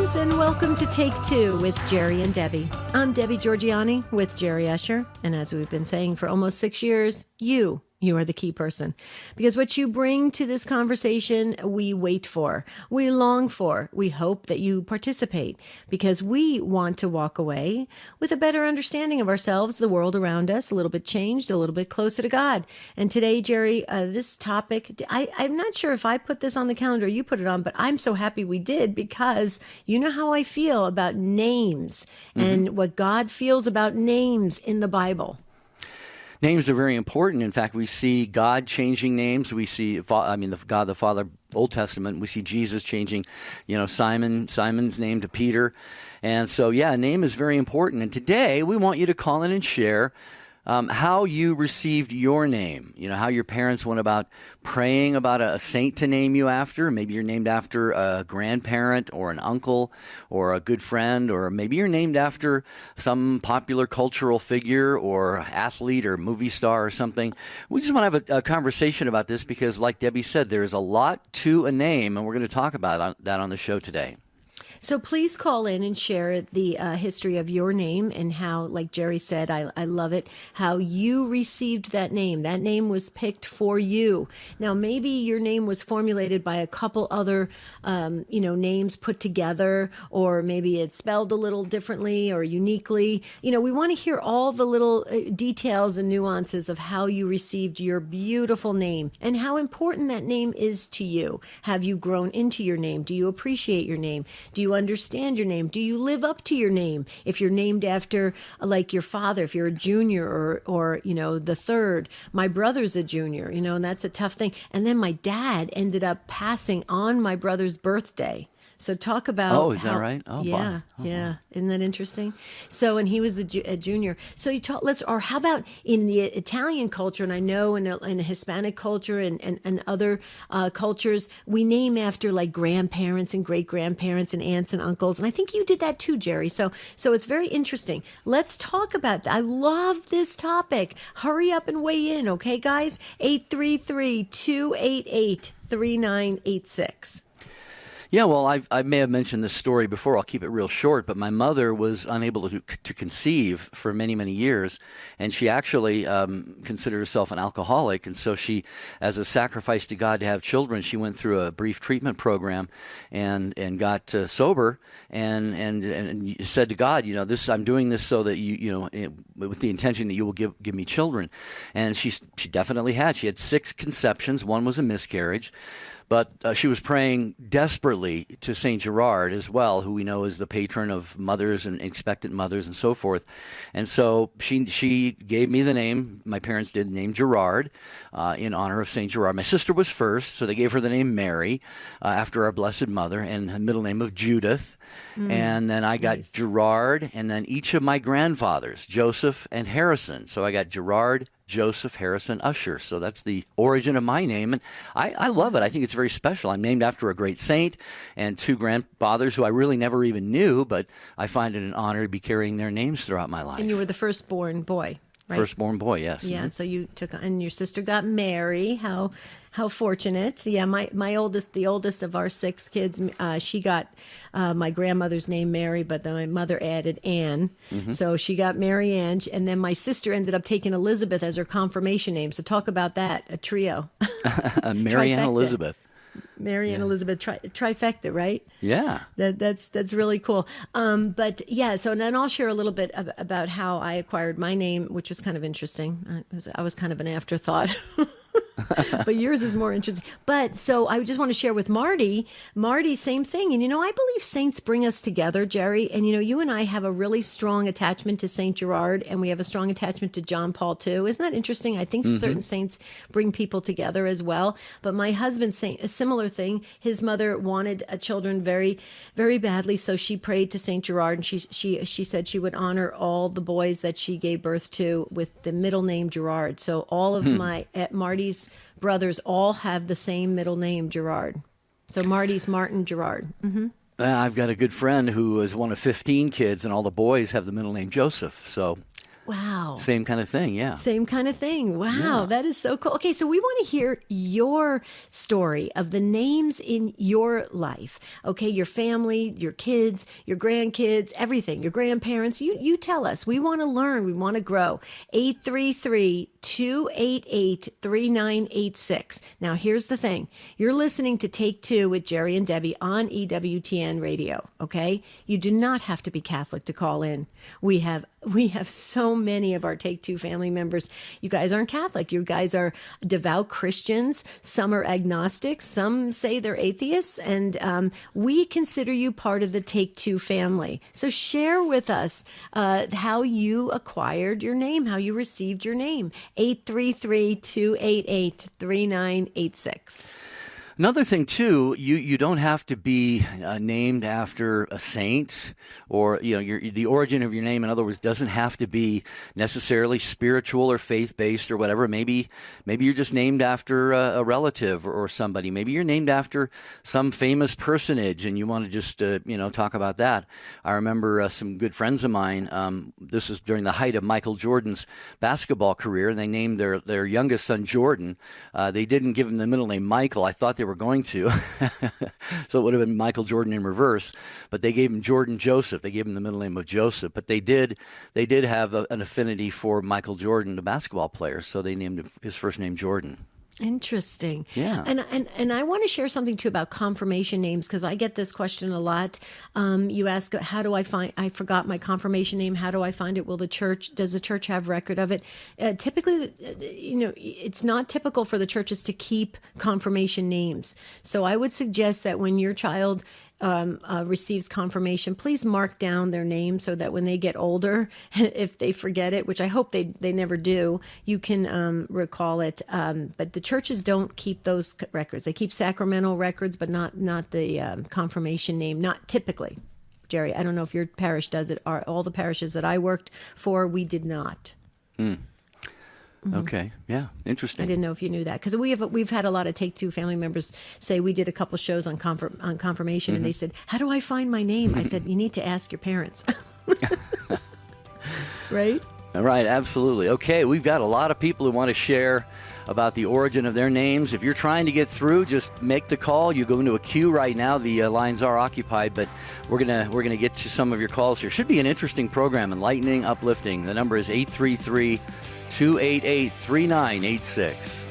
friends, and welcome to Take Two with Jerry and Debbie. I'm Debbie Georgiani with Jerry Escher, and as we've been saying for almost 6 years, you are the key person. Because what you bring to this conversation, we wait for, we long for, we hope that you participate, because we want to walk away with a better understanding of ourselves, the world around us, a little bit changed, a little bit closer to God. And today, Jerry, this topic, I'm not sure if I put this on the calendar or you put it on, but I'm so happy we did, because you know how I feel about names and what God feels about names in the Bible. Names are very important. In fact, we see God changing names. We see, God the Father, Old Testament. We see Jesus changing, Simon's name to Peter. And so, yeah, a name is very important. And today, we want you to call in and share how you received your name, how your parents went about praying about a saint to name you after. Maybe you're named after a grandparent or an uncle or a good friend, or maybe you're named after some popular cultural figure or athlete or movie star or something. We just want to have a conversation about this because, like Debbie said, there's a lot to a name, and we're going to talk about that on the show today. So please call in and share the history of your name and how, like Jerry said, I love it, how you received that name. That name was picked for you. Now, maybe your name was formulated by a couple other, names put together, or maybe it's spelled a little differently or uniquely. We want to hear all the little details and nuances of how you received your beautiful name and how important that name is to you. Have you grown into your name? Do you appreciate your name? Do you understand your name? Do you live up to your name? If you're named after, like your father, if you're a junior or the third. My brother's a junior, and that's a tough thing. And then my dad ended up passing on my brother's birthday. So talk about is that right? Oh, yeah, yeah. Isn't that interesting? So, and he was a junior. So or how about in the Italian culture, and I know in a Hispanic culture and other cultures, we name after like grandparents and great-grandparents and aunts and uncles. And I think you did that too, Jerry. So it's very interesting. Let's talk about that. I love this topic. Hurry up and weigh in, okay, guys? 833-288-3986. Yeah, well, I may have mentioned this story before. I'll keep it real short, but my mother was unable to conceive for many, many years, and she actually considered herself an alcoholic, and so she, as a sacrifice to God to have children, she went through a brief treatment program and got sober and said to God, I'm doing this so that with the intention that you will give me children. And she definitely had. She had 6 conceptions. One was a miscarriage. But she was praying desperately to St. Gerard as well, who we know is the patron of mothers and expectant mothers and so forth. And so she gave me the name, my parents did, name Gerard, in honor of St. Gerard. My sister was first, so they gave her the name Mary after our Blessed Mother, and a middle name of Judith. And then I got Gerard, and then each of my grandfathers, Joseph and Harrison. So I got Gerard, Joseph, Harrison, Usher. So that's the origin of my name. And I love it. I think it's very special. I'm named after a great saint and 2 grandfathers who I really never even knew, but I find it an honor to be carrying their names throughout my life. And you were the firstborn boy, right? Firstborn boy, yes. Yeah, so you took, and your sister got Mary. How fortunate. Yeah, my oldest, the oldest of our 6 kids, she got my grandmother's name Mary, but then my mother added Anne. So she got Mary Ann, and then my sister ended up taking Elizabeth as her confirmation name. So talk about that, a trio. Mary Ann Elizabeth. Mary and Elizabeth, trifecta, right? Yeah. That's really cool. But yeah, so then I'll share a little bit about how I acquired my name, which was kind of interesting. I was kind of an afterthought. But yours is more interesting. But so I just want to share with Marty, same thing. And, I believe saints bring us together, Jerry. And, you and I have a really strong attachment to St. Gerard, and we have a strong attachment to John Paul too. Isn't that interesting? I think certain saints bring people together as well. But my husband, a similar thing. His mother wanted children very, very badly. So she prayed to St. Gerard, and she said she would honor all the boys that she gave birth to with the middle name Gerard. So all of Marty's brothers all have the same middle name, Gerard. So Marty's Martin Gerard. I've got a good friend who is one of 15 kids, and all the boys have the middle name Joseph. So Wow. Same kind of thing, yeah. Same kind of thing. Wow, Yeah. that is so cool. Okay, so we want to hear your story of the names in your life. Okay, your family, your kids, your grandkids, everything, your grandparents. You tell us. We want to learn. We want to grow. 833-288-3986. Now, here's the thing. You're listening to Take Two with Jerry and Debbie on EWTN radio, okay? You do not have to be Catholic to call in. We have so many of our Take Two family members. You guys aren't Catholic. You guys are devout Christians. Some are agnostics. Some say they're atheists. And we consider you part of the Take Two family. So share with us how you acquired your name, how you received your name. 833-288-3986. Another thing too, you don't have to be named after a saint, or the origin of your name, in other words, doesn't have to be necessarily spiritual or faith based or whatever. Maybe you're just named after a relative or somebody. Maybe you're named after some famous personage, and you want to just talk about that. I remember some good friends of mine. This was during the height of Michael Jordan's basketball career, and they named their youngest son Jordan. They didn't give him the middle name Michael. I thought they were going to. So it would have been Michael Jordan in reverse, but they gave him Jordan Joseph. They gave him the middle name of Joseph, but they did have an affinity for Michael Jordan, the basketball player, so they named his first name Jordan. Interesting. Yeah. And I want to share something too about confirmation names, because I get this question a lot. You ask, how do I forgot my confirmation name. How do I find it? Does the church have record of it? Typically, it's not typical for the churches to keep confirmation names. So I would suggest that when your child receives confirmation, please mark down their name so that when they get older, if they forget it, which I hope they never do, you can recall it. But the churches don't keep those records. They keep sacramental records, but not the confirmation name, not typically. Jerry, I don't know if your parish does it. All the parishes that I worked for, we did not. Okay. Yeah. Interesting. I didn't know if you knew that, because we've had a lot of Take Two family members say, we did a couple shows on confirmation, and they said, how do I find my name? I said, you need to ask your parents. Right? All right. Absolutely. Okay. We've got a lot of people who want to share about the origin of their names. If you're trying to get through, just make the call. You go into a queue right now. The lines are occupied, but we're gonna get to some of your calls here. Should be an interesting program, enlightening, uplifting. The number is 833-288-3986.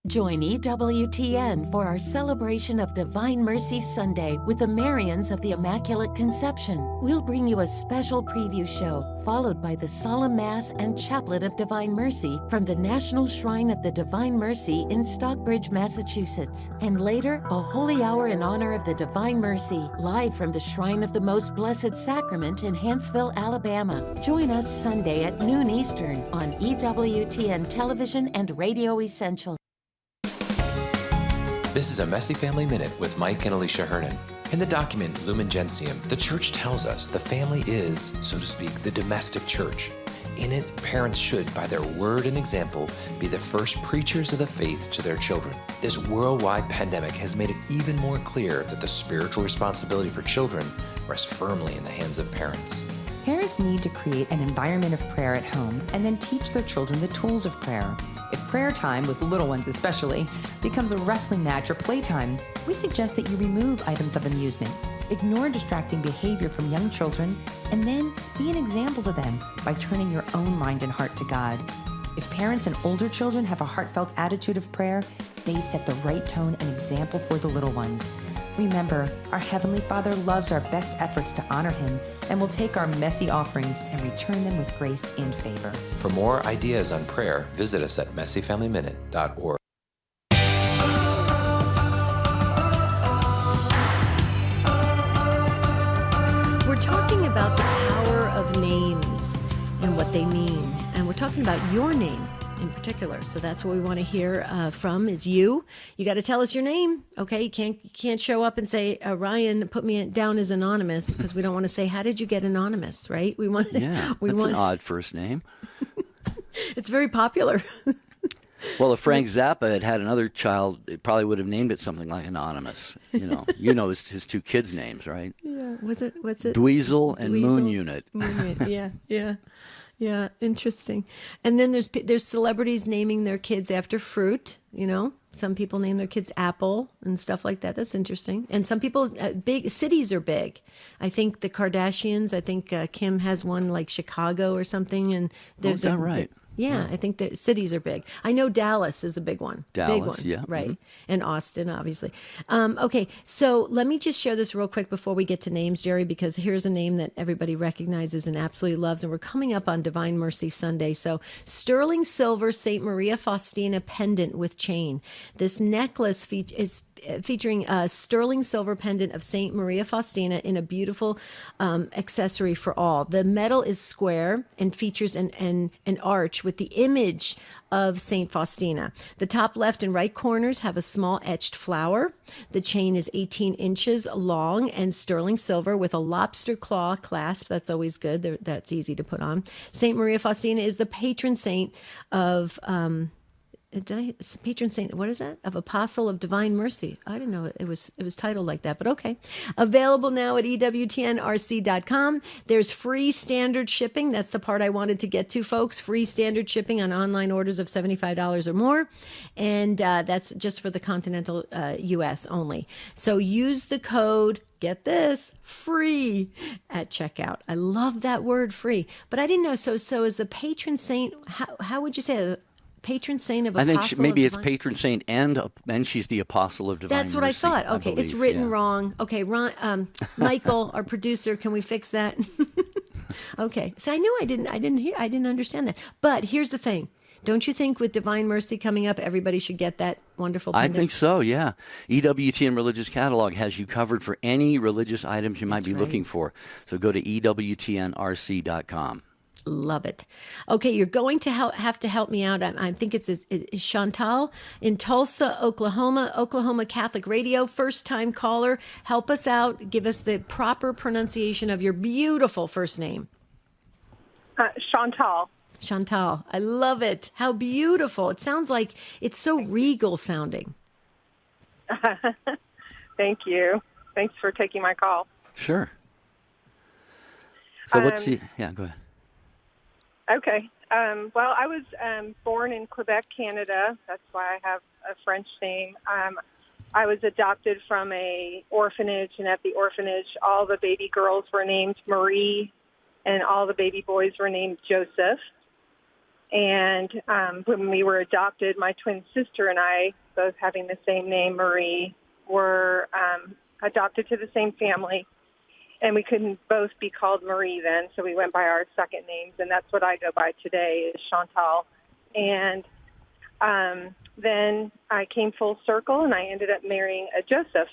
Join EWTN for our celebration of Divine Mercy Sunday with the Marians of the Immaculate Conception. We'll bring you a special preview show, followed by the Solemn Mass and Chaplet of Divine Mercy from the National Shrine of the Divine Mercy in Stockbridge, Massachusetts. And later, a holy hour in honor of the Divine Mercy, live from the Shrine of the Most Blessed Sacrament in Hanceville, Alabama. Join us Sunday at noon Eastern on EWTN Television and Radio Essential. This is a Messy Family Minute with Mike and Alicia Hernan. In the document Lumen Gentium, the church tells us the family is, so to speak, the domestic church. In it, parents should, by their word and example, be the first preachers of the faith to their children. This worldwide pandemic has made it even more clear that the spiritual responsibility for children rests firmly in the hands of parents. Parents need to create an environment of prayer at home and then teach their children the tools of prayer. If prayer time, with little ones especially, becomes a wrestling match or playtime, we suggest that you remove items of amusement, ignore distracting behavior from young children, and then be an example to them by turning your own mind and heart to God. If parents and older children have a heartfelt attitude of prayer, they set the right tone and example for the little ones. Remember, our Heavenly Father loves our best efforts to honor Him and will take our messy offerings and return them with grace and favor. For more ideas on prayer, visit us at messyfamilyminute.org. We're talking about the power of names and what they mean. And we're talking about your name in particular. So that's what we want to hear from is you. You got to tell us your name. Okay. You can't show up and say, Ryan, put me down as anonymous, because we don't want to say, how did you get anonymous? Right. We want, that's an odd first name. It's very popular. Well, if Frank Zappa had another child, it probably would have named it something like Anonymous. You know his two kids' names, right? Yeah. Was it? What's it? Dweezil and Moon Dweezil? Unit. Yeah. Interesting. And then there's celebrities naming their kids after fruit. Some people name their kids Apple and stuff like that. That's interesting. And some people, big cities are big. I think the Kardashians. I think Kim has one like Chicago or something. And Is that right? Yeah, I think that cities are big. I know Dallas is a big one. Big Dallas, one, yeah. right. Mm-hmm. And Austin, obviously. Okay, so let me just share this real quick before we get to names, Jerry, because here's a name that everybody recognizes and absolutely loves, and we're coming up on Divine Mercy Sunday. So sterling silver St. Maria Faustina pendant with chain. This necklace is featuring a sterling silver pendant of St. Maria Faustina in a beautiful accessory for all. The metal is square and features an arch with the image of St. Faustina. The top left and right corners have a small etched flower. The chain is 18 inches long and sterling silver with a lobster claw clasp. That's always good. That's easy to put on. St. Maria Faustina is the patron saint of... patron saint, what is that? Of Apostle of Divine Mercy. I didn't know it was titled like that, but okay. Available now at EWTNRC.com. There's free standard shipping. That's the part I wanted to get to, folks. Free standard shipping on online orders of $75 or more. And that's just for the continental U.S. only. So use the code, get this, free at checkout. I love that word, free. But I didn't know, so is the patron saint, how would you say it? Patron saint of I Apostle think maybe of it's Divine... patron saint and she's the Apostle of Divine That's what I Mercy, thought. Okay, it's believe, written yeah. wrong. Okay, Ron, Michael, our producer, can we fix that? Okay, so I knew I didn't understand that. But here's the thing. Don't you think with Divine Mercy coming up, everybody should get that wonderful pendant? I think so, yeah. EWTN Religious Catalog has you covered for any religious items you might be looking for. So go to EWTNRC.com. Love it. Okay, you're going to have to help me out. I think it's Chantal in Tulsa, Oklahoma Catholic Radio, first-time caller. Help us out. Give us the proper pronunciation of your beautiful first name. Chantal. Chantal. I love it. How beautiful. It sounds like it's so regal sounding. Thank you. Thanks for taking my call. Sure. So yeah, go ahead. Okay. Well, I was born in Quebec, Canada. That's why I have a French name. I was adopted from a orphanage, and at the orphanage, all the baby girls were named Marie, and all the baby boys were named Joseph. And when we were adopted, my twin sister and I, both having the same name, Marie, were adopted to the same family. And we couldn't both be called Marie then, so we went by our second names, and that's what I go by today is Chantal. And then I came full circle, and I ended up marrying a Joseph.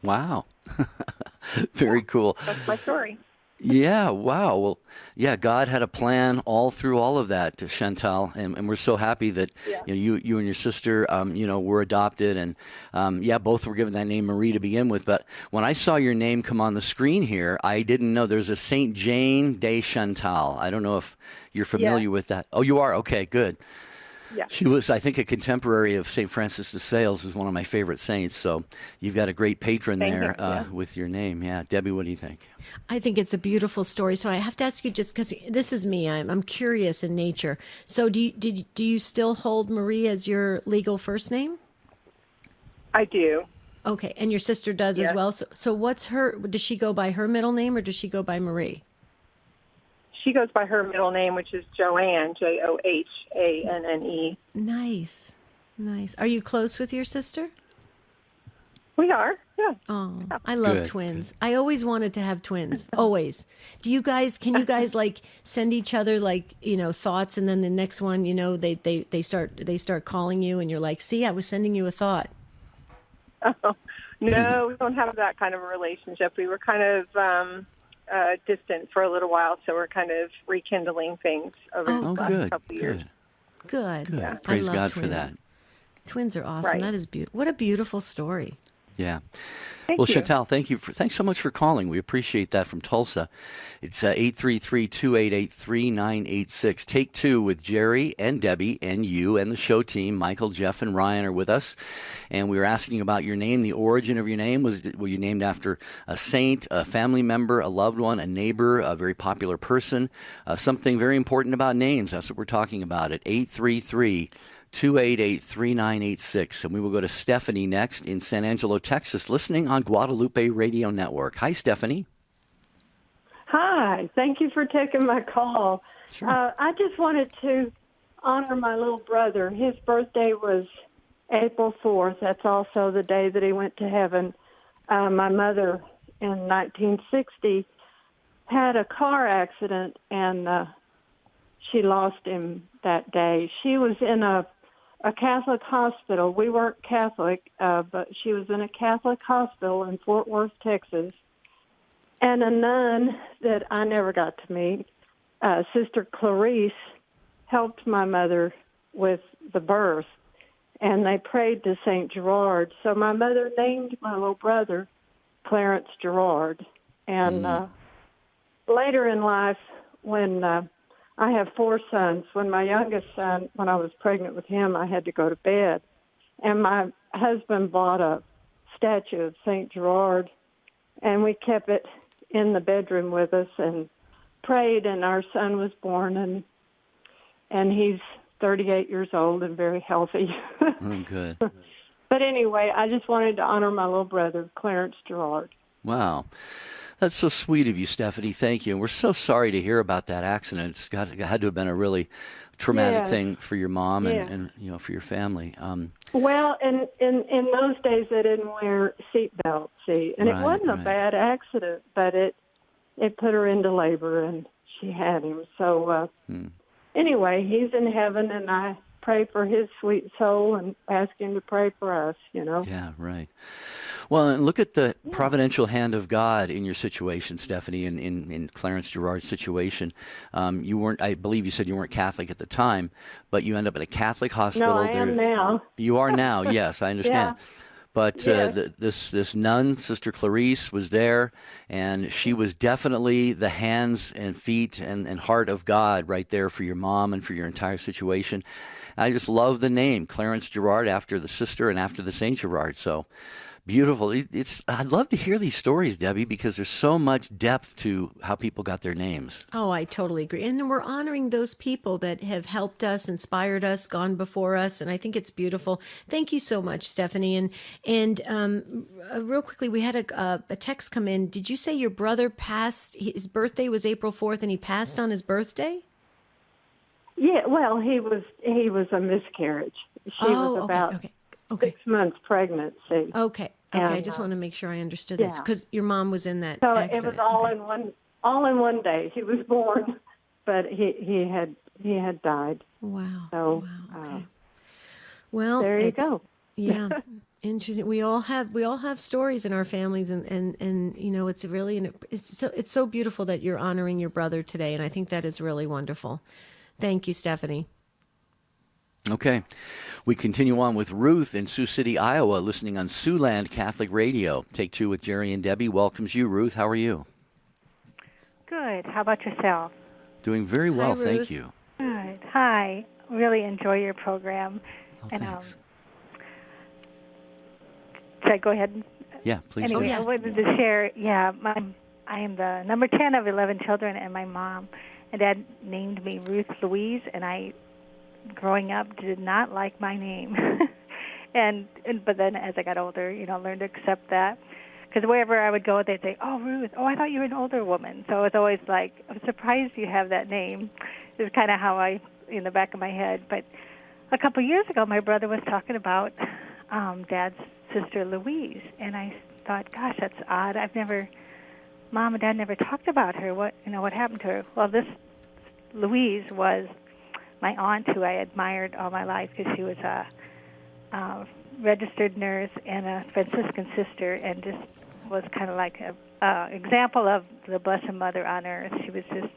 Wow. Very cool. That's my story. Yeah, wow. Well, yeah, God had a plan all through all of that, Chantal, and we're so happy that you and your sister, were adopted, and both were given that name Marie to begin with. But when I saw your name come on the screen here, I didn't know there's a Saint Jane de Chantal. I don't know if you're familiar with that. Oh, you are? Okay, good. Yeah. She was, I think, a contemporary of St. Francis de Sales, who's one of my favorite saints. So you've got a great patron there with your name. Yeah. Debbie, what do you think? I think it's a beautiful story. So I have to ask you, just because this is me, I'm curious in nature. So do you still hold Marie as your legal first name? I do. Okay. And your sister does as well. So does she go by her middle name or does she go by Marie? She goes by her middle name, which is Joanne, Johanne. Nice. Are you close with your sister? We are, yeah. Oh, I love Good, twins. I always wanted to have twins, always. Can you guys like send each other thoughts, and then the next one, they start calling you, and you're like, see, I was sending you a thought. Oh, no, we don't have that kind of a relationship. We were kind of distant for a little while, so we're kind of rekindling things over the last couple of years. Good. Yeah. Praise I love God twins. for that. Twins are awesome. Right. That is beautiful. What a beautiful story. Yeah. Thank Well, you. Chantal, thanks so much for calling. We appreciate that from Tulsa. It's 833-288-3986. Take two with Jerry and Debbie and you and the show team. Michael, Jeff, and Ryan are with us. And we were asking about your name, the origin of your name. Were you named after a saint, a family member, a loved one, a neighbor, a very popular person? Something very important about names. That's what we're talking about at 833-288-3986. And we will go to Stephanie next in San Angelo, Texas, listening on Guadalupe Radio Network. Hi, Stephanie. Hi. Thank you for taking my call. Sure. I just wanted to honor my little brother. His birthday was April 4th. That's also the day that he went to heaven. My mother in 1960 had a car accident, and she lost him that day. She was in a Catholic hospital. We weren't Catholic, but she was in a Catholic hospital in Fort Worth, Texas. And a nun that I never got to meet, Sister Clarice, helped my mother with the birth. And they prayed to St. Gerard. So my mother named my little brother Clarence Gerard. And later in life, when I have 4 sons. When my youngest son, when I was pregnant with him, I had to go to bed. And my husband bought a statue of St. Gerard, and we kept it in the bedroom with us and prayed, and our son was born, and he's 38 years old and very healthy. Oh, good. But anyway, I just wanted to honor my little brother, Clarence Gerard. Wow. That's so sweet of you, Stephanie. Thank you. And we're so sorry to hear about that accident. It had to have been a really traumatic thing for your mom and for your family. Well, in those days, they didn't wear seatbelts, see, and it wasn't a bad accident, but it put her into labor, and she had him. So anyway, he's in heaven, and I pray for his sweet soul and ask him to pray for us, Yeah, right. Well, and look at the providential hand of God in your situation, Stephanie, in Clarence Gerard's situation. You weren't, I believe you said you weren't Catholic at the time, but you end up at a Catholic hospital. No, I am now. You are now, yes, I understand. Yeah. But this nun, Sister Clarice, was there, and she was definitely the hands and feet and heart of God right there for your mom and for your entire situation. And I just love the name, Clarence Gerard, after the sister and after the Saint Gerard. So beautiful. I'd love to hear these stories, Debbie, because there's so much depth to how people got their names. Oh, I totally agree. And we're honoring those people that have helped us, inspired us, gone before us, and I think it's beautiful. Thank you so much, Stephanie. And real quickly, we had a text come in. Did you say your brother passed? His birthday was April 4th, and he passed on his birthday? Yeah, well, he was a miscarriage. She was about 6 months pregnant. See. Okay. And, I just want to make sure I understood this because your mom was in that so accident. it was all in one day. He was born, but he had died. Wow. So okay. Well, there you go. Yeah. Interesting. We all have stories in our families, and it's really it's so beautiful that you're honoring your brother today, and I think that is really wonderful. Thank you, Stephanie. Okay. We continue on with Ruth in Sioux City, Iowa, listening on Siouxland Catholic Radio. Take two with Jerry and Debbie welcomes you. Ruth, how are you? Good. How about yourself? Doing very well, Hi, thank Ruth. you. Good. Hi. Really enjoy your program. Oh, and thanks. Should I go ahead? Yeah, please. Anyway, do. I wanted to share. Yeah, I am the number 10 of 11 children, and my mom and dad named me Ruth Louise, and I, growing up, did not like my name. But then as I got older, learned to accept that. Because wherever I would go, they'd say, "Oh, Ruth, oh, I thought you were an older woman." So it's always like, I'm surprised you have that name. It's kind of how in the back of my head. But a couple years ago, my brother was talking about Dad's sister Louise, and I thought, gosh, that's odd. Mom and Dad never talked about her. What happened to her? Well, this Louise was my aunt who I admired all my life because she was a registered nurse and a Franciscan sister, and just was kind of like a example of the Blessed Mother on earth. She was just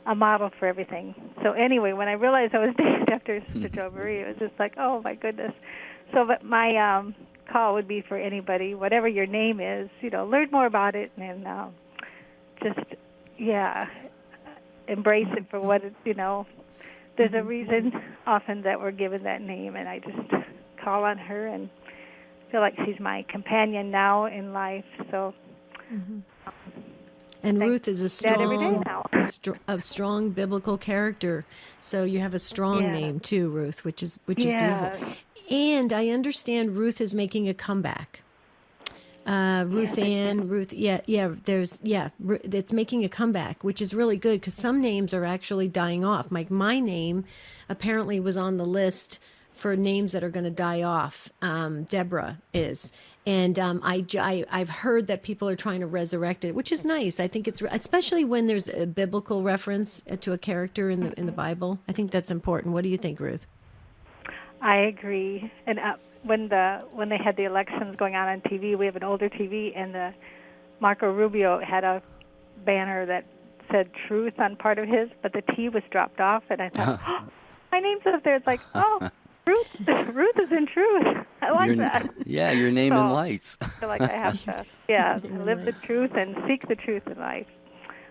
a model for everything. So anyway, when I realized I was named after Sister Jo Marie, it was just like, oh my goodness. So, but my call would be for anybody, whatever your name is, learn more about it and just, embrace it for what it, There's a reason often that we're given that name, and I just call on her and feel like she's my companion now in life. So, and Ruth is every day now. a strong biblical character. So you have a strong name too, Ruth, which is beautiful. And I understand Ruth is making a comeback. It's making a comeback, which is really good because some names are actually dying off. My name apparently was on the list for names that are going to die off. Deborah is, and I've heard that people are trying to resurrect it, which is nice. I think it's especially when there's a biblical reference to a character in the Bible. I think that's important. What do you think, Ruth? I agree, and when they had the elections going on TV, we have an older TV, and Marco Rubio had a banner that said "truth" on part of his, but the T was dropped off, and I thought, my name's up there. It's like, Ruth is in truth. I like that. Yeah, your name in lights. I feel like I have to, live the truth and seek the truth in life.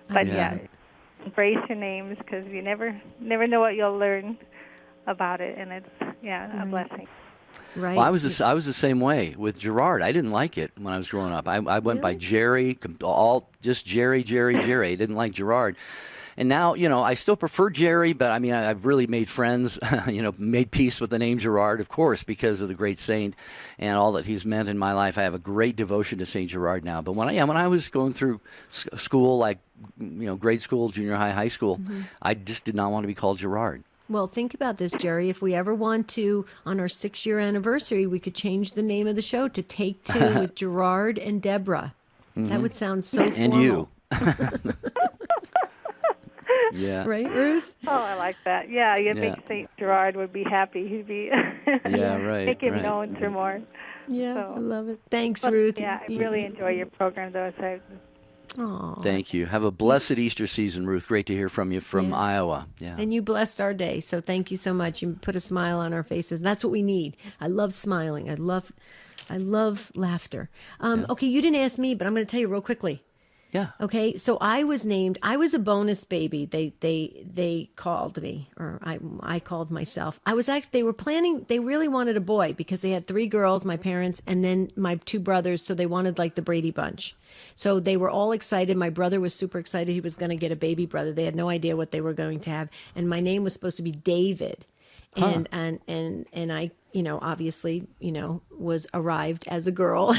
But embrace your names because you never know what you'll learn about it, and it's a blessing. Right. Well, I was the same way with Gerard. I didn't like it when I was growing up. I went by Jerry, just Jerry. I didn't like Gerard. And now, I still prefer Jerry, but I mean, I've really made friends, made peace with the name Gerard, of course, because of the great saint and all that he's meant in my life. I have a great devotion to Saint Gerard now. But when I was going through school, like, grade school, junior high, high school, I just did not want to be called Gerard. Well, think about this, Jerry. If we ever want to, on our 6-year anniversary, we could change the name of the show to Take Two with Gerard and Deborah. That would sound so formal. And you. Yeah. Right, Ruth? Oh, I like that. Yeah, you'd think St. Gerard would be happy. He'd be make him known to more. Yeah, so. I love it. Thanks, Ruth. Yeah, I really enjoy your program, though. So. Aww. Thank you. Have a blessed Easter season, Ruth. Great to hear from you from Iowa. Yeah. And you blessed our day, so thank you so much. You put a smile on our faces. That's what we need. I love smiling. I love laughter. Okay, you didn't ask me, but I'm going to tell you real quickly. Yeah. Okay, so I was a bonus baby. They called me, or I called myself. They really wanted a boy because they had 3 girls, my parents, and then my 2 brothers, so they wanted like the Brady Bunch. So they were all excited. My brother was super excited. He was going to get a baby brother. They had no idea what they were going to have. And my name was supposed to be David. And I, obviously, was arrived as a girl.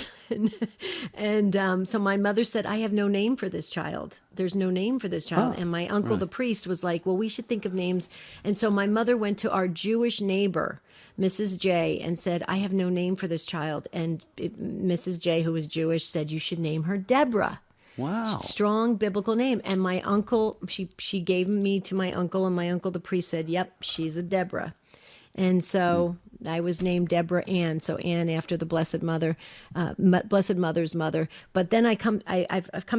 and so my mother said, I have no name for this child. There's no name for this child. And my uncle, the priest, was like, well, we should think of names. And so my mother went to our Jewish neighbor, Mrs. J, and said, I have no name for this child. And Mrs. J, who was Jewish, said, you should name her Deborah. Wow. Strong biblical name. And my uncle, she gave me to my uncle, and my uncle, the priest, said, yep, she's a Deborah. And so I was named Deborah Ann, so Ann after the Blessed Mother, Blessed Mother's mother. But then I've come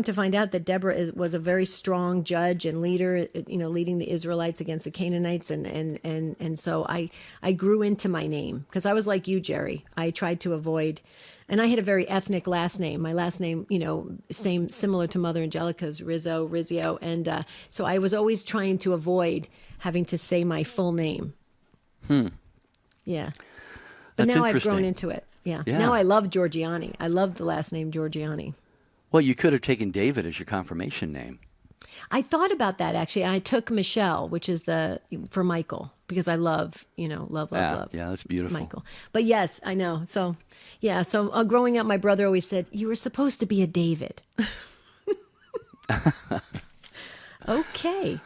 to find out that Deborah was a very strong judge and leader, leading the Israelites against the Canaanites, and so I grew into my name because I was like you, Jerry. I tried to avoid, and I had a very ethnic last name. My last name, similar to Mother Angelica's, Rizzio, and so I was always trying to avoid having to say my full name. Yeah. But That's now I've interesting. grown into it. Yeah. Now I love Giorgiani. I love the last name Giorgiani. Well, you could have taken David as your confirmation name. I thought about that, actually. I took Michelle, which is for Michael, because I love, love. Yeah, that's beautiful. Michael. But yes, I know. So, yeah. So growing up, my brother always said, you were supposed to be a David. Okay.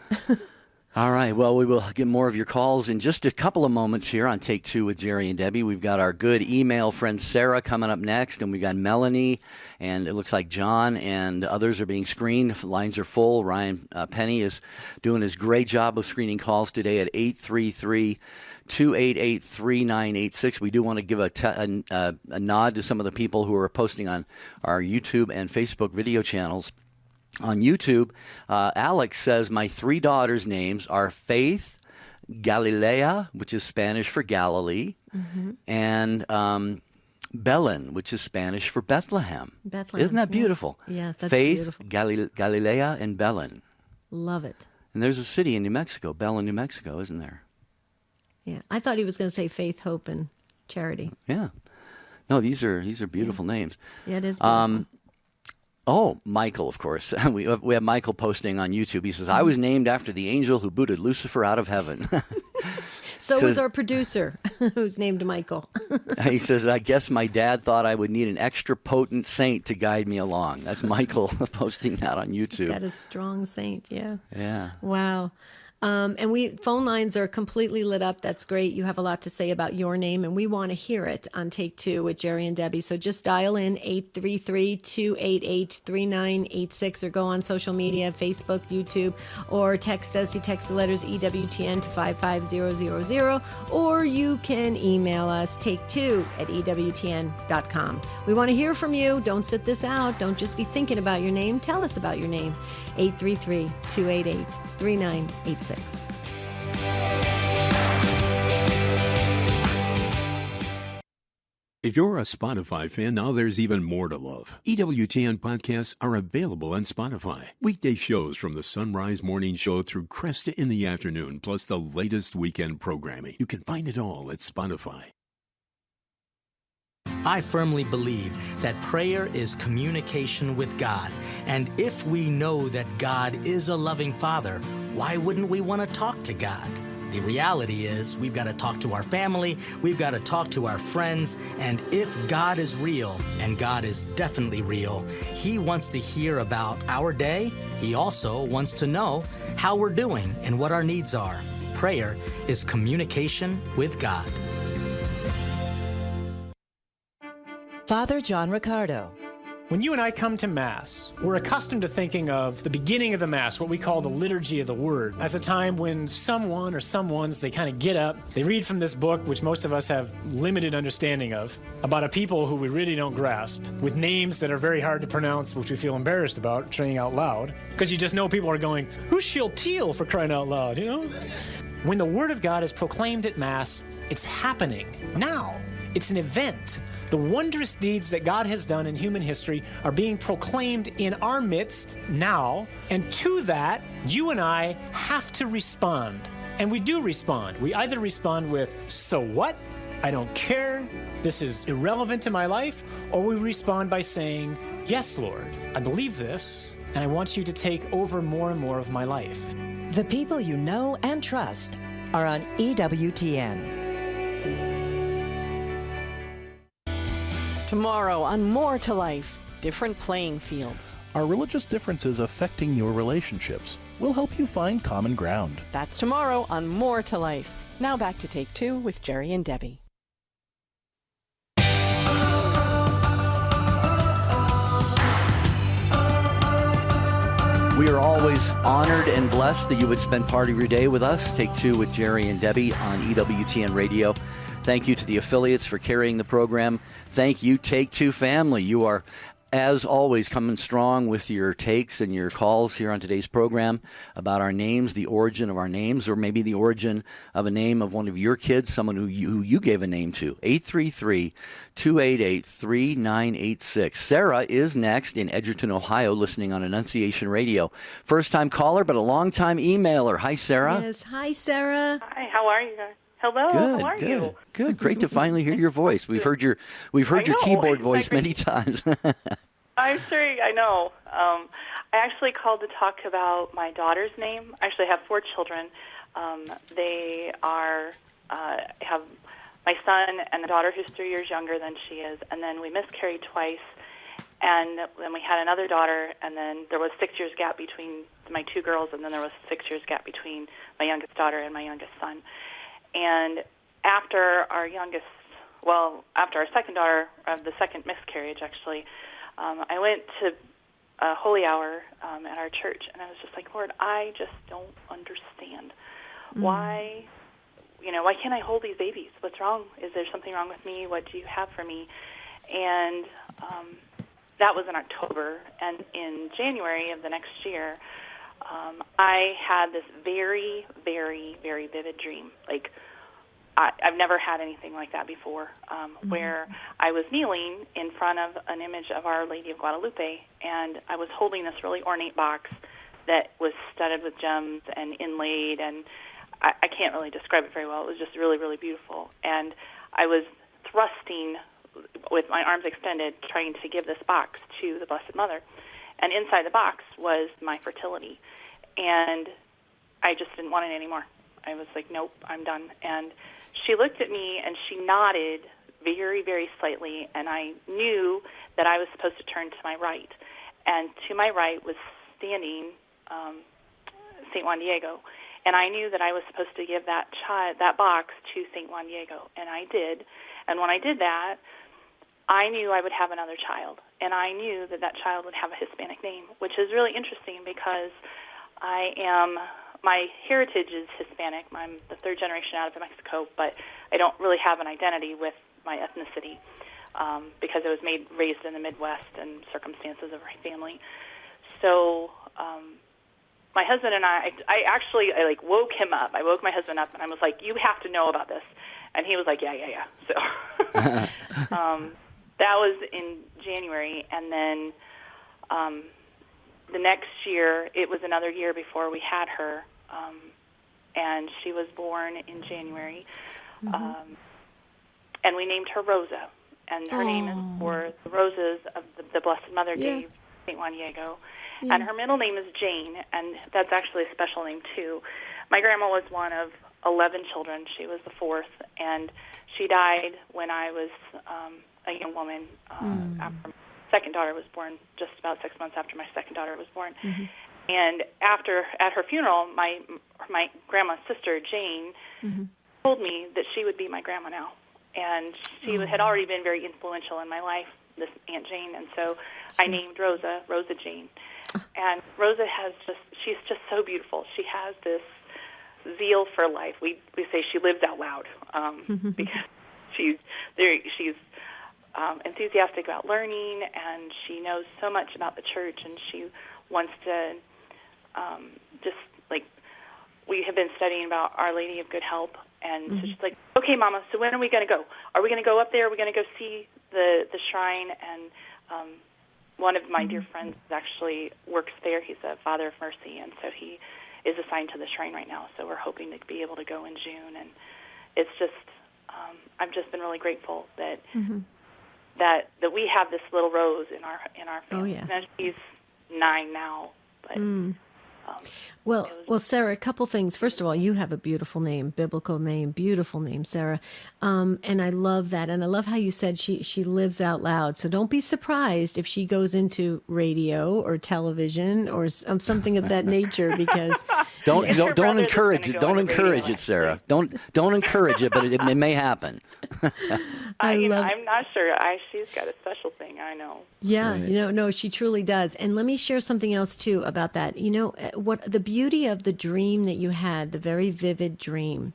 All right. Well, we will get more of your calls in just a couple of moments here on Take Two with Jerry and Debbie. We've got our good email friend Sarah coming up next, and we got Melanie, and it looks like John and others are being screened. Lines are full. Ryan Penny is doing his great job of screening calls today at 833-288-3986. We do want to give a nod to some of the people who are posting on our YouTube and Facebook video channels. On YouTube, Alex says, my 3 daughters' names are Faith, Galilea, which is Spanish for Galilee, and Belen, which is Spanish for Bethlehem. Bethlehem. Isn't that beautiful? Yeah, that's Faith, beautiful. Galilea, and Belen. Love it. And there's a city in New Mexico, Belen, New Mexico, isn't there? Yeah, I thought he was going to say faith, hope, and charity. Yeah. No, these are beautiful names. Yeah, it is beautiful. Oh, Michael, of course. We have Michael posting on YouTube. He says, I was named after the angel who booted Lucifer out of heaven. So was our producer, who's named Michael. He says, I guess my dad thought I would need an extra potent saint to guide me along. That's Michael posting that on YouTube. That is strong saint, yeah. Yeah. Wow. And phone lines are completely lit up. That's great. You have a lot to say about your name, and we want to hear it on Take Two with Jerry and Debbie. So just dial in 833-288-3986 or go on social media, Facebook, YouTube, or text us. You text the letters EWTN to 55000, or you can email us, take2@EWTN.com. We want to hear from you. Don't sit this out. Don't just be thinking about your name. Tell us about your name. 833-288-3986. If you're a Spotify fan, now there's even more to love. EWTN podcasts are available on Spotify. Weekday shows from the Sunrise Morning Show through Cresta in the afternoon, plus the latest weekend programming. You can find it all at Spotify. I firmly believe that prayer is communication with God. And if we know that God is a loving Father, why wouldn't we want to talk to God? The reality is we've got to talk to our family, we've got to talk to our friends, and if God is real, and God is definitely real, He wants to hear about our day. He also wants to know how we're doing and what our needs are. Prayer is communication with God. Father John Riccardo. When you and I come to Mass, we're accustomed to thinking of the beginning of the Mass, what we call the liturgy of the Word, as a time when someone or someones, they kind of get up, they read from this book, which most of us have limited understanding of, about a people who we really don't grasp, with names that are very hard to pronounce, which we feel embarrassed about saying out loud, because you just know people are going, who's Shealtiel, for crying out loud, you know? When the Word of God is proclaimed at Mass, it's happening now. It's an event. The wondrous deeds that God has done in human history are being proclaimed in our midst now, and to that, you and I have to respond. And we do respond. We either respond with, so what? I don't care. This is irrelevant to my life. Or we respond by saying, yes, Lord, I believe this, and I want you to take over more and more of my life. The people you know and trust are on EWTN. Tomorrow on More to Life, different playing fields. Are religious differences affecting your relationships? We'll help you find common ground. That's tomorrow on More to Life. Now back to Take Two with Jerry and Debbie. We are always honored and blessed that you would spend part of your day with us. Take Two with Jerry and Debbie on EWTN Radio. Thank you to the affiliates for carrying the program. Thank you, Take Two family. You are, as always, coming strong with your takes and your calls here on today's program about our names, the origin of our names, or maybe the origin of a name of one of your kids, someone who you gave a name to. 833-288-3986. Sarah is next in Edgerton, Ohio, listening on Annunciation Radio. First-time caller, but a long-time emailer. Hi, Sarah. Yes. Hi, Sarah. Hi, how are you guys? Hello, good, how are good, you? Good. Great to finally hear your voice. We've heard your keyboard voice many times. I'm sure I know. I actually called to talk about my daughter's name. I actually have 4 children. They are have my son and a daughter who's 3 years younger than she is, and then we miscarried twice, and then we had another daughter, and then there was 6 years gap between my 2 girls, and then there was 6 years gap between my youngest daughter and my youngest son. And after our second daughter, the second miscarriage, actually, I went to a holy hour at our church, and I was just like, Lord, I just don't understand why can't I hold these babies? What's wrong? Is there something wrong with me? What do you have for me? And that was in October, and in January of the next year, I had this very, very, very vivid dream, like I've never had anything like that before, where I was kneeling in front of an image of Our Lady of Guadalupe, and I was holding this really ornate box that was studded with gems and inlaid, and I can't really describe it very well. It was just really, really beautiful. And I was thrusting with my arms extended, trying to give this box to the Blessed Mother. And inside the box was my fertility. And I just didn't want it anymore. I was like, nope, I'm done. And she looked at me and she nodded very, very slightly, and I knew that I was supposed to turn to my right. And to my right was standing St. Juan Diego. And I knew that I was supposed to give that box to St. Juan Diego, and I did. And when I did that, I knew I would have another child, and I knew that that child would have a Hispanic name, which is really interesting because my heritage is Hispanic. I'm the third generation out of Mexico, but I don't really have an identity with my ethnicity because I was raised in the Midwest and circumstances of my family. So my husband and I woke him up. I woke my husband up, and I was like, you have to know about this. And he was like, yeah. So that was in January, and then the next year, it was another year before we had her, and she was born in January, and we named her Rosa, and her name is for the roses of the Blessed Mother gave St. Juan Diego, and her middle name is Jane, and that's actually a special name, too. My grandma was one of 11 children. She was the fourth, and she died when I was a young woman. After my second daughter was born, just about 6 months after my second daughter was born. And at her funeral, my grandma's sister, Jane, told me that she would be my grandma now. And she had already been very influential in my life, this Aunt Jane, and so I named Rosa Jane. And Rosa she's just so beautiful. She has this zeal for life. We say she lives out loud because she's enthusiastic about learning, and she knows so much about the church, and she wants to we have been studying about Our Lady of Good Help, and so she's like, okay, Mama, so when are we going to go? Are we going to go up there? Are we going to go see the shrine? And one of my dear friends actually works there. He's a Father of Mercy, and so he is assigned to the shrine right now. So we're hoping to be able to go in June, and it's just I've just been really grateful that that we have this little Rose in our family. Oh, yeah. And she's 9 now, but. Well, Sarah, a couple things. First of all, you have a beautiful name, biblical name, beautiful name, Sarah. And I love that. And I love how you said she lives out loud. So don't be surprised if she goes into radio or television or something of that nature, because don't encourage it. Don't encourage it, Sarah. Don't encourage it, but it may happen. I'm not sure. She's got a special thing, I know. Yeah, no, she truly does. And let me share something else too about that. What the beauty of the dream that you had, the very vivid dream,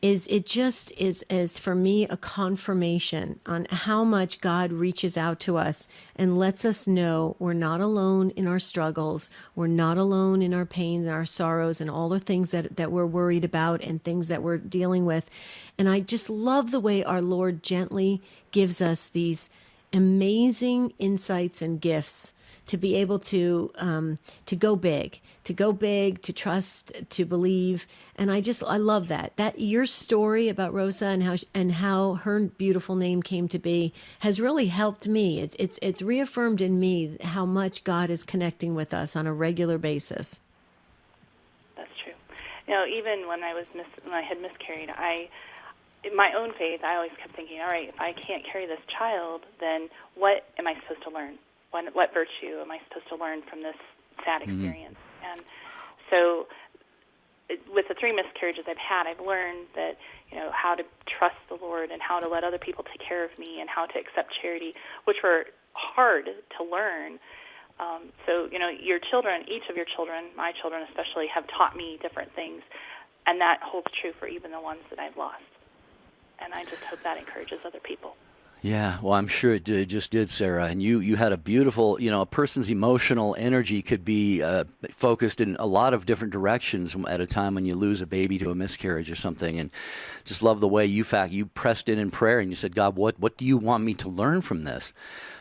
is it just is for me a confirmation on how much God reaches out to us and lets us know we're not alone in our struggles, we're not alone in our pains and our sorrows and all the things that we're worried about and things that we're dealing with. And I just love the way our Lord gently gives us these amazing insights and gifts to be able to go big, to trust, to believe. And I love that your story about Rosa and how her beautiful name came to be has really helped me. It's reaffirmed in me how much God is connecting with us on a regular basis. That's true. Even when I had miscarried, in my own faith, I always kept thinking, all right, if I can't carry this child, then what am I supposed to learn? What virtue am I supposed to learn from this sad experience? And so with the 3 miscarriages I've had, I've learned that, how to trust the Lord and how to let other people take care of me and how to accept charity, which were hard to learn. So, your children, each of your children, my children especially, have taught me different things, and that holds true for even the ones that I've lost. And I just hope that encourages other people. Yeah, well, I'm sure it just did, Sarah. And you had a beautiful, a person's emotional energy could be focused in a lot of different directions at a time when you lose a baby to a miscarriage or something. And just love the way you pressed in prayer and you said, God, what do you want me to learn from this?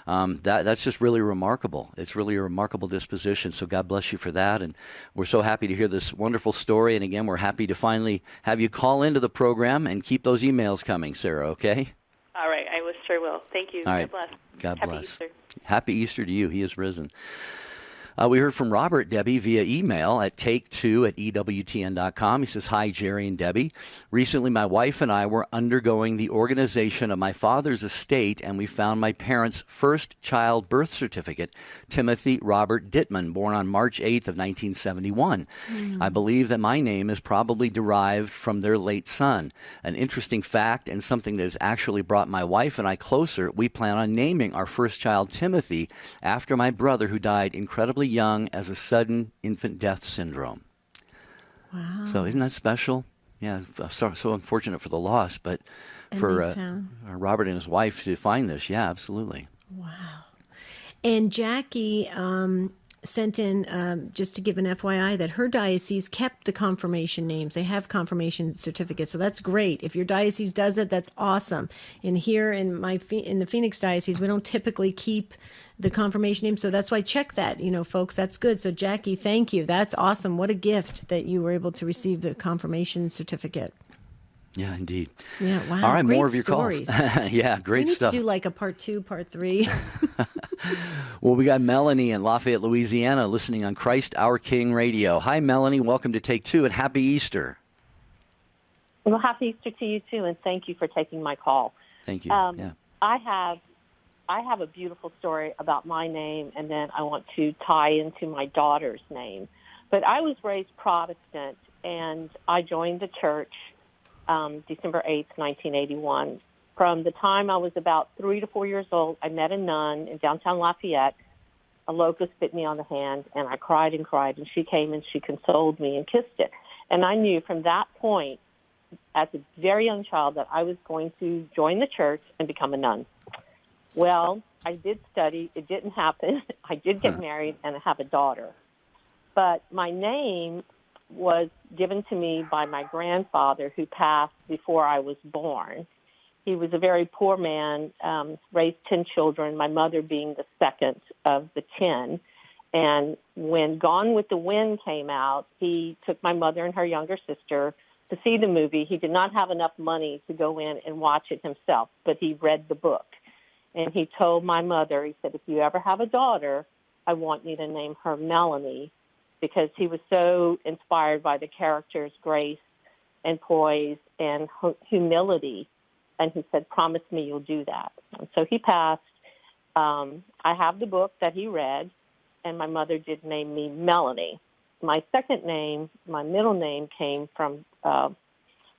That's just really remarkable. It's really a remarkable disposition. So God bless you for that. And we're so happy to hear this wonderful story. And again, we're happy to finally have you call into the program and keep those emails coming, Sarah, okay? All right, I sure will. Thank you. All right. God bless. God Happy bless. Easter. Happy Easter to you. He is risen. We heard from Robert, Debbie, via email at take2@ewtn.com. He says, hi, Jerry and Debbie. Recently, my wife and I were undergoing the organization of my father's estate, and we found my parents' first child birth certificate, Timothy Robert Dittman, born on March 8th of 1971. I believe that my name is probably derived from their late son. An interesting fact and something that has actually brought my wife and I closer, we plan on naming our first child Timothy after my brother who died incredibly young as a sudden infant death syndrome. Wow. So isn't that special? Yeah, so unfortunate for the loss, but for Robert and his wife to find this, yeah, absolutely. Wow. And Jackie sent in, just to give an FYI, that her diocese kept the confirmation names. They have confirmation certificates, so that's great. If your diocese does it, that's awesome. And here in the Phoenix diocese, we don't typically keep the confirmation name, so that's why check that, folks. That's good. So Jackie, thank you. That's awesome. What a gift that you were able to receive the confirmation certificate. Yeah, indeed. Yeah, wow. All right, great more of your stories. calls. Yeah, great stuff. We need to do like a part 2, part 3. Well, we got Melanie in Lafayette, Louisiana, listening on Christ Our King Radio. Hi, Melanie. Welcome to Take Two, and happy Easter. Well, happy Easter to you too, and thank you for taking my call. Thank you. Yeah. I have a beautiful story about my name, and then I want to tie into my daughter's name. But I was raised Protestant, and I joined the church December 8th, 1981. From the time I was about 3 to 4 years old, I met a nun in downtown Lafayette. A locust bit me on the hand, and I cried and cried, and she came and she consoled me and kissed it. And I knew from that point, as a very young child, that I was going to join the church and become a nun. Well, I did study. It didn't happen. I did get married and I have a daughter. But my name was given to me by my grandfather, who passed before I was born. He was a very poor man, raised 10 children, my mother being the second of the 10. And when Gone with the Wind came out, he took my mother and her younger sister to see the movie. He did not have enough money to go in and watch it himself, but he read the book. And he told my mother, he said, if you ever have a daughter, I want you to name her Melanie, because he was so inspired by the character's grace and poise and humility. And he said, promise me you'll do that. And so he passed. I have the book that he read, and my mother did name me Melanie. My second name, my middle name, came from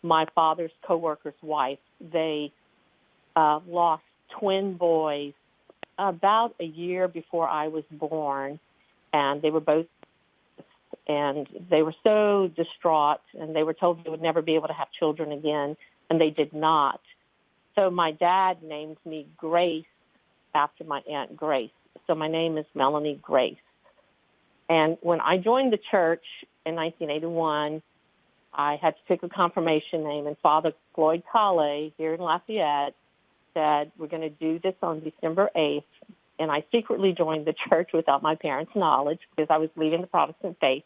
my father's coworker's wife. They lost twin boys about a year before I was born, and they were both, and they were so distraught, and they were told they would never be able to have children again, and they did not. So my dad named me Grace after my Aunt Grace. So my name is Melanie Grace. And when I joined the church in 1981, I had to pick a confirmation name, and Father Floyd Kale here in Lafayette said, we're going to do this on December 8th. And I secretly joined the church without my parents' knowledge because I was leaving the Protestant faith.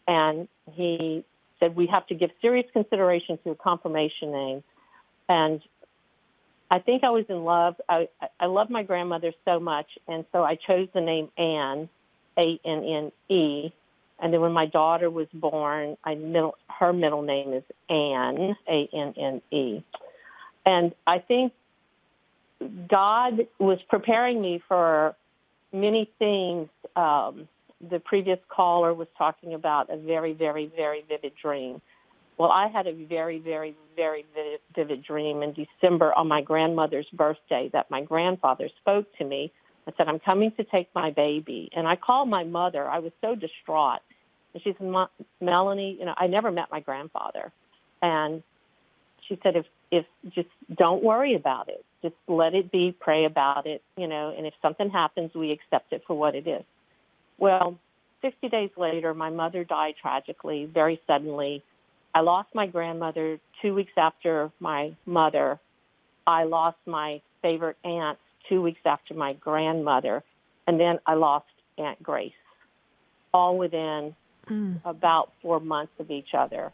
And he said, we have to give serious consideration to a confirmation name. And I think I was in love. I love my grandmother so much, and so I chose the name Anne, A-N-N-E. And then when my daughter was born, her middle name is Anne, A-N-N-E. And I think God was preparing me for many things. The previous caller was talking about a very, very, very vivid dream. Well, I had a very, very, very vivid dream in December on my grandmother's birthday that my grandfather spoke to me and said, I'm coming to take my baby. And I called my mother. I was so distraught. And she said, Melanie, I never met my grandfather. And she said, if just don't worry about it. just let it be, pray about it, and if something happens, we accept it for what it is. Well, 60 days later, my mother died tragically, very suddenly. I lost my grandmother 2 weeks after my mother. I lost my favorite aunt 2 weeks after my grandmother. And then I lost Aunt Grace, all within about 4 months of each other.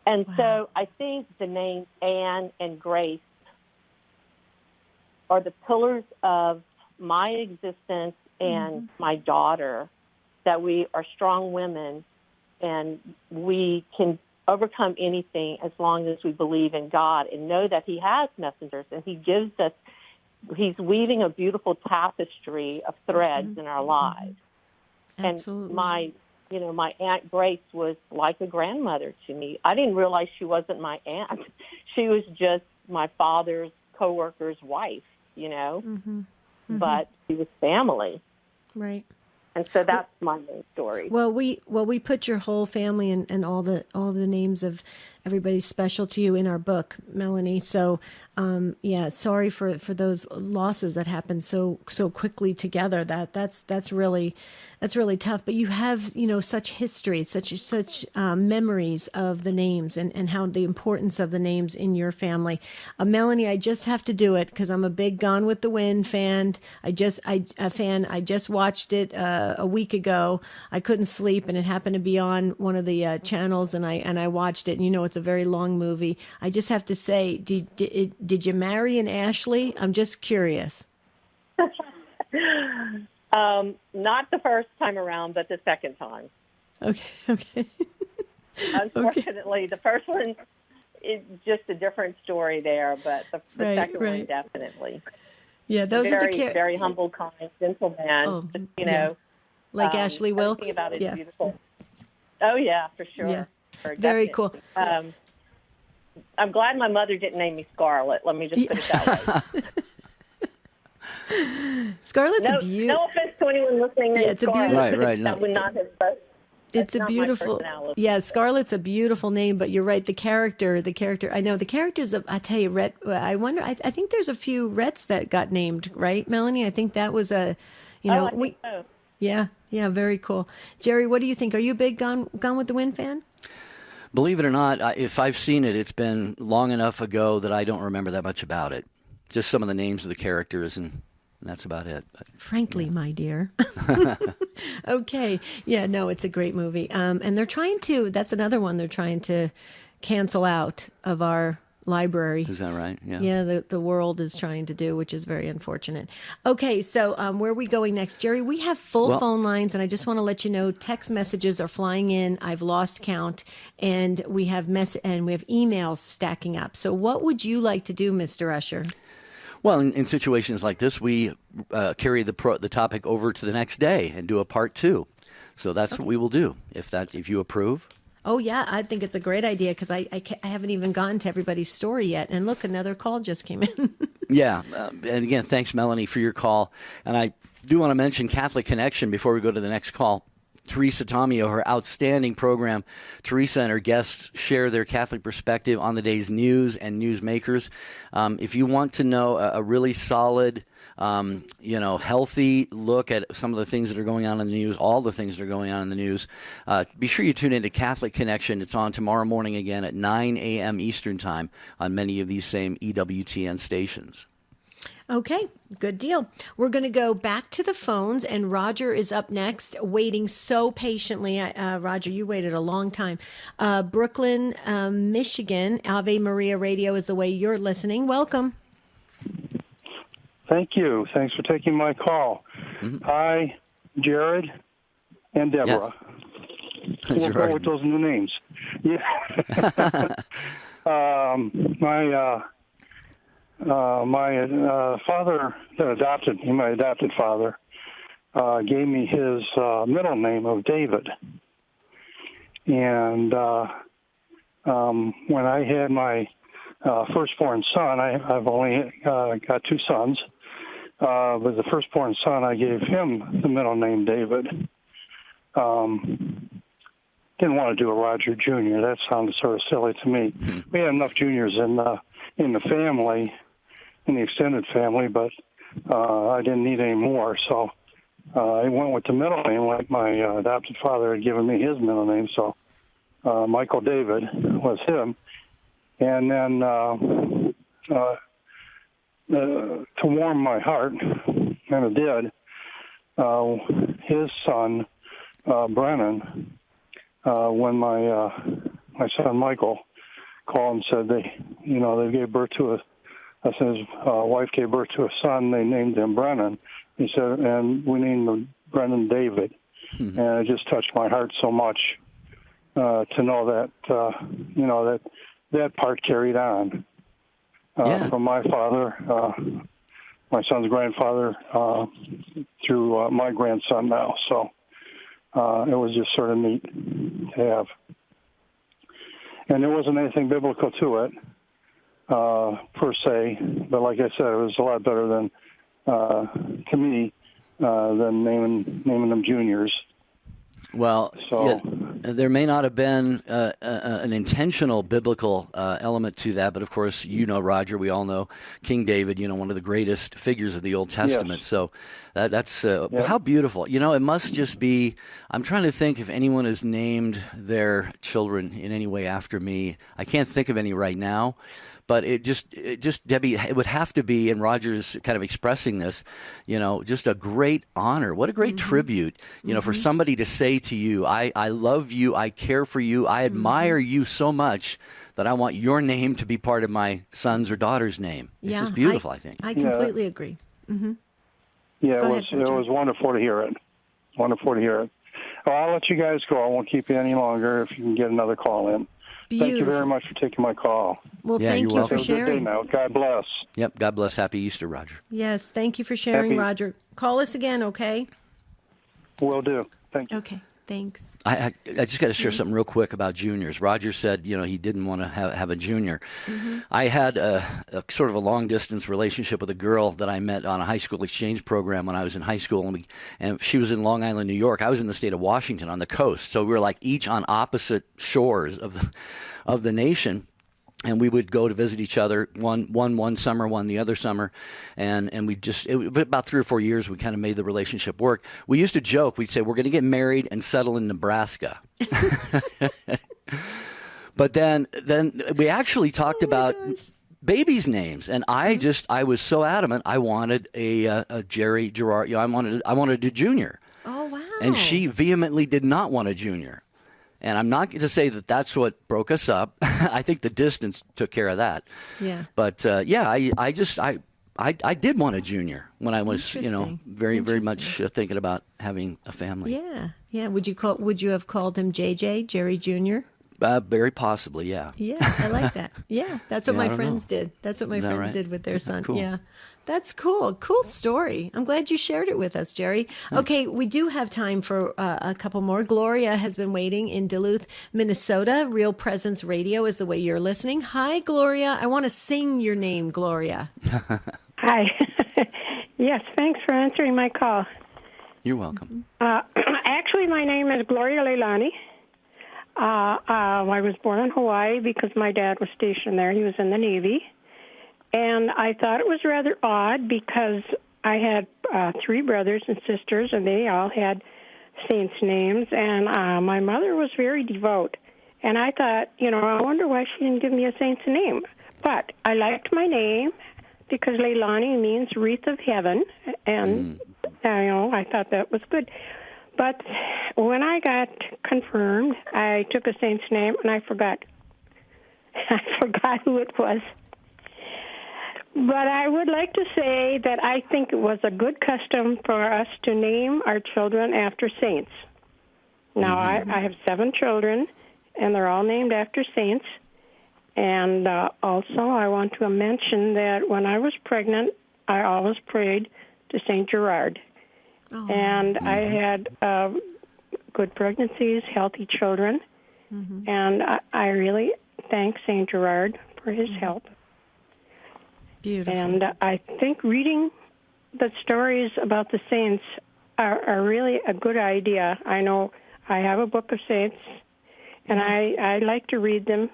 And so I think the names Anne and Grace are the pillars of my existence and my daughter, that we are strong women and we can overcome anything as long as we believe in God and know that He has messengers and He gives us, He's weaving a beautiful tapestry of threads in our lives. Absolutely. And my Aunt Grace was like a grandmother to me. I didn't realize she wasn't my aunt. She was just my father's coworker's wife, but she was family. Right. And so that's my main story. Well, we put your whole family and all the names of everybody special to you in our book, Melanie. So, sorry for those losses that happened so quickly together. That's really tough. But you have such history, such memories of the names and how the importance of the names in your family. Melanie, I just have to do it because I'm a big Gone with the Wind fan. I just watched it a week ago. I couldn't sleep, and it happened to be on one of the channels, and I watched it. And it's a very long movie. I just have to say, did you marry an Ashley? I'm just curious. Not the first time around, but the second time. Okay. Unfortunately, the first one is just a different story there, but the second one definitely. Yeah, those very, are the very humble, kind, gentle man. Like Ashley Wilkes. Everything about it is beautiful. Oh yeah, for sure. Yeah. Very cool. I'm glad my mother didn't name me Scarlett. Let me just put it that way. Scarlett's no offense to anyone listening. Yeah, it's a beautiful. Right. That would not have. It's a beautiful. Yeah, Scarlett's a beautiful name, but you're right. The character. I know the characters of. I tell you, Rhett. I wonder. I think there's a few Rhetts that got named, right, Melanie? I think that was a. I think so. Yeah, very cool. Jerry, what do you think? Are you a big Gone with the Wind fan? Believe it or not, if I've seen it, it's been long enough ago that I don't remember that much about it. Just some of the names of the characters, and that's about it. But, frankly, my dear. Okay. Yeah, no, it's a great movie. And they're trying to, that's another one they're trying to cancel out of our library. Is that right? Yeah. Yeah, the world is trying to do, which is very unfortunate. Okay, so where are we going next? Jerry, we have full phone lines, and I just want to let you know text messages are flying in. I've lost count, and we have emails stacking up. So what would you like to do, Mr. Usher? Well, in situations like this, we carry the topic over to the next day and do a part 2. So that's what we will do, if you approve. Oh, yeah, I think it's a great idea because I haven't even gotten to everybody's story yet. And look, another call just came in. Yeah. And again, thanks, Melanie, for your call. And I do want to mention Catholic Connection before we go to the next call. Teresa Tomeo, her outstanding program. Teresa and her guests share their Catholic perspective on the day's news and newsmakers. If you want to know a really solid, healthy look at some of the things that are going on in the news, all the things that are going on in the news, be sure you tune into Catholic Connection. It's on tomorrow morning again at 9 a.m. Eastern Time on many of these same EWTN stations. Okay, good deal. We're going to go back to the phones, and Roger is up next, waiting so patiently. Roger, you waited a long time. Brooklyn, Michigan, Ave Maria Radio is the way you're listening. Welcome. Thank you. Thanks for taking my call. Mm-hmm. Hi, Jared and Deborah. Yes. We'll go with those new names. Yeah. My father that adopted me, my adopted father, gave me his middle name of David. And when I had my firstborn son, I've only got 2 sons, but the firstborn son, I gave him the middle name David. Didn't want to do a Roger Jr. That sounded sort of silly to me. We had enough juniors in the family. in the extended family, but I didn't need any more, so I went with the middle name, like my adopted father had given me his middle name. So Michael David was him, and then to warm my heart, and it did. His son Brennan, when my son Michael called and said they gave birth to his wife gave birth to a son. They named him Brennan. He said, and we named him Brennan David. And it just touched my heart so much to know that that part carried on from my father, my son's grandfather, through my grandson now. So it was just sort of neat to have. And there wasn't anything biblical to it, per se, but like I said, it was a lot better than, to me, than naming them juniors. Well, there may not have been an intentional biblical element to that, but of course, Roger, we all know King David, one of the greatest figures of the Old Testament. Yes. So that's how beautiful. It must just be, I'm trying to think if anyone has named their children in any way after me. I can't think of any right now. But it just, Debbie, it would have to be, and Roger's kind of expressing this, just a great honor. What a great tribute, for somebody to say to you, I love you, I care for you, I admire you so much that I want your name to be part of my son's or daughter's name. It's just beautiful, I think. I completely agree. Mm-hmm. Yeah, it was wonderful to hear it. Wonderful to hear it. Well, I'll let you guys go. I won't keep you any longer if you can get another call in. Beautiful. Thank you very much for taking my call. Well, thank you for sharing. Have a good day now. God bless. Yep, God bless. Happy Easter, Roger. Yes, thank you for sharing, Roger. Call us again, okay? Will do. Thank you. Okay, thanks. I just got to share something real quick about juniors. Roger said, he didn't want to have a junior. Mm-hmm. I had a sort of a long-distance relationship with a girl that I met on a high school exchange program when I was in high school, and she was in Long Island, New York. I was in the state of Washington on the coast, so we were like each on opposite shores of the nation. And we would go to visit each other one summer, one the other summer, and we about 3 or 4 years we kind of made the relationship work. We used to joke, we'd say we're going to get married and settle in Nebraska. But then we actually talked about babies' names, and I was so adamant I wanted a Jerry Gerard. I wanted a junior. Oh wow! And she vehemently did not want a junior. And I'm not going to say that that's what broke us up. I think the distance took care of that. Yeah. But I did want a junior when I was, very, very much thinking about having a family. Yeah. Yeah. Would you have called him JJ, Jerry Jr.? Very possibly, yeah. Yeah, I like that. Yeah, that's what my friends did. That's what my friends did with their son. Cool? Yeah, that's cool. Cool story. I'm glad you shared it with us, Jerry. Thanks. Okay, we do have time for a couple more. Gloria has been waiting in Duluth, Minnesota. Real Presence Radio is the way you're listening. Hi, Gloria. I want to sing your name, Gloria. Hi. Yes, thanks for answering my call. You're welcome. Actually, my name is Gloria Leilani. I was born in Hawaii because my dad was stationed there. He was in the Navy. And I thought it was rather odd because I had 3 brothers and sisters, and they all had saints' names. And my mother was very devout. And I thought, I wonder why she didn't give me a saint's name. But I liked my name because Leilani means wreath of heaven. And, I thought that was good. But when I got confirmed, I took a saint's name, and I forgot. I forgot who it was. But I would like to say that I think it was a good custom for us to name our children after saints. Now, I have 7 children, and they're all named after saints. And also, I want to mention that when I was pregnant, I always prayed to St. Gerard. Oh. And I had good pregnancies, healthy children, and I really thank St. Gerard for his help. Beautiful. And I think reading the stories about the saints are really a good idea. I know I have a book of saints, and I like to read them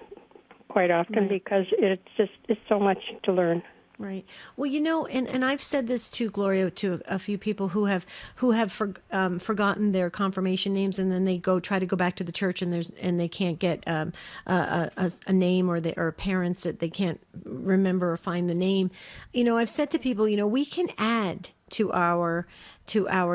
quite often because it's so much to learn. Right. Well, and I've said this to Gloria, to a few people who have forgotten their confirmation names, and then they try to go back to the church, and they can't get a name, or parents that they can't remember or find the name. I've said to people, we can add to our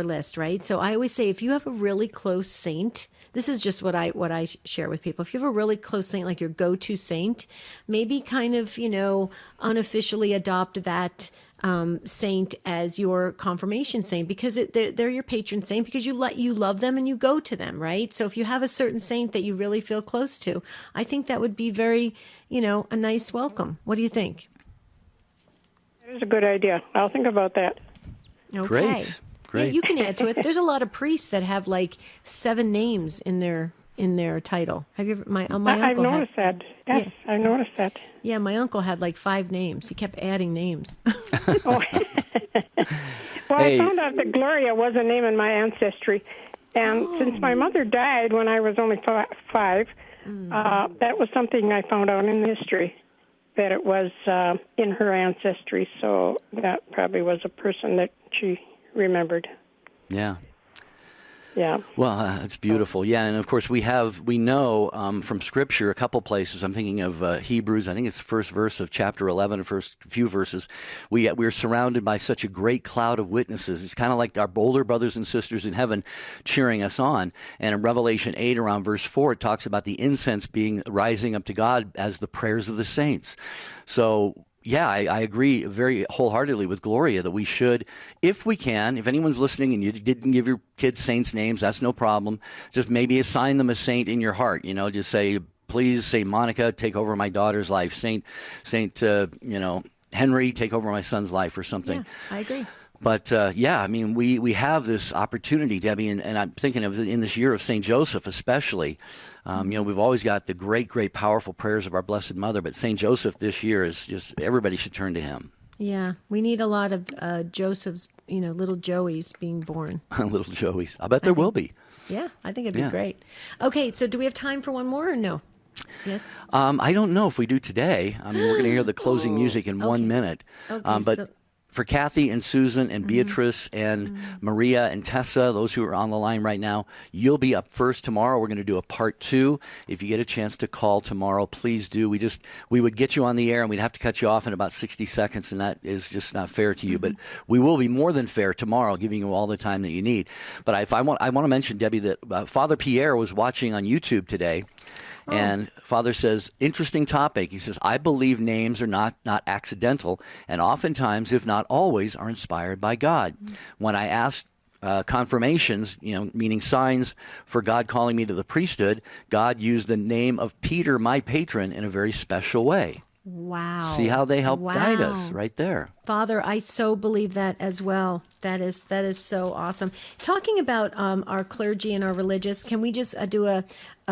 list, right? So I always say, if you have a really close saint, this is just what I share with people. If you have a really close saint, like your go-to saint, maybe kind of, unofficially adopt that saint as your confirmation saint, because they're your patron saint, because you love them and you go to them, right? So if you have a certain saint that you really feel close to, I think that would be very, a nice welcome. What do you think? That is a good idea. I'll think about that. Okay. Great. Yeah, you can add to it. There's a lot of priests that have like 7 names in their title. Have you ever? My uncle I've noticed that. Yes, yeah. I noticed that. Yeah, my uncle had like 5 names. He kept adding names. Well, I found out that Gloria was a name in my ancestry, and since my mother died when I was only 5, that was something I found out in history, that it was in her ancestry. So that probably was a person that she remembered. Yeah. Yeah. Well, it's beautiful. Yeah, and of course we know from Scripture a couple places. I'm thinking of Hebrews. I think it's the first verse of chapter 11, the first few verses. We're surrounded by such a great cloud of witnesses. It's kind of like our older brothers and sisters in heaven cheering us on. And in Revelation 8, around verse 4, it talks about the incense rising up to God as the prayers of the saints. So, yeah, I agree very wholeheartedly with Gloria that we should, if we can, if anyone's listening and you didn't give your kids saints' names, that's no problem. Just maybe assign them a saint in your heart. Just say, please, Saint Monica, take over my daughter's life. Saint Henry, take over my son's life, or something. Yeah, I agree. But, we have this opportunity, Debbie, and I'm thinking of in this year of St. Joseph especially. We've always got the great, great, powerful prayers of our Blessed Mother, but St. Joseph this year is just, everybody should turn to him. Yeah, we need a lot of Joseph's, little Joeys being born. Little Joeys. I bet there will be. Yeah, I think it'd be great. Okay, so do we have time for one more or no? Yes. I don't know if we do today. We're going to hear the closing music in 1 minute. Okay, but for Kathy and Susan and Beatrice and Maria and Tessa, those who are on the line right now, you'll be up first tomorrow. We're going to do a part 2. If you get a chance to call tomorrow, please do. We would get you on the air and we'd have to cut you off in about 60 seconds, and that is just not fair to you. But we will be more than fair tomorrow, giving you all the time that you need. But I want to mention, Debbie, that Father Pierre was watching on YouTube today. And Father says, interesting topic. He says, I believe names are not accidental, and oftentimes, if not always, are inspired by God. When I asked confirmations, meaning signs for God calling me to the priesthood, God used the name of Peter, my patron, in a very special way. Wow. See how they help guide us right there. Father, I so believe that as well. That is so awesome. Talking about our clergy and our religious, can we just do a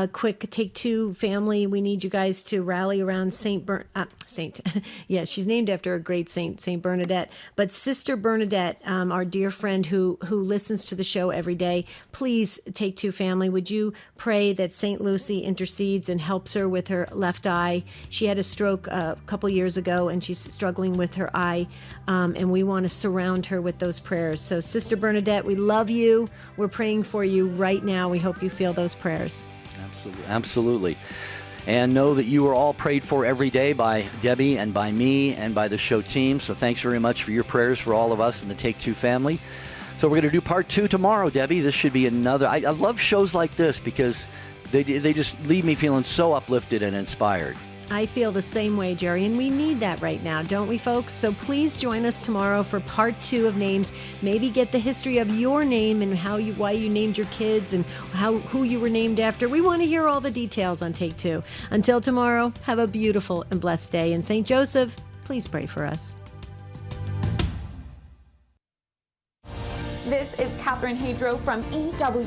quick take 2 family? We need you guys to rally around yeah, she's named after a great saint, Saint Bernadette. But Sister Bernadette, our dear friend who listens to the show every day, please take 2 family. Would you pray that Saint Lucy intercedes and helps her with her left eye? She had a stroke a couple years ago, and she's struggling with her eye. And we want to surround her with those prayers. So Sister Bernadette, we love you. We're praying for you right now. We hope you feel those prayers. Absolutely. And know that you are all prayed for every day by Debbie and by me and by the show team. So thanks very much for your prayers for all of us in the Take 2 family. So we're going to do part 2 tomorrow, Debbie. This should be another. I love shows like this because they just leave me feeling so uplifted and inspired. I feel the same way, Jerry, and we need that right now, don't we, folks? So please join us tomorrow for part 2 of names. Maybe get the history of your name and why you named your kids and who you were named after. We want to hear all the details on Take 2. Until tomorrow, have a beautiful and blessed day. And St. Joseph, please pray for us. This is Catherine Hadro from EWTN.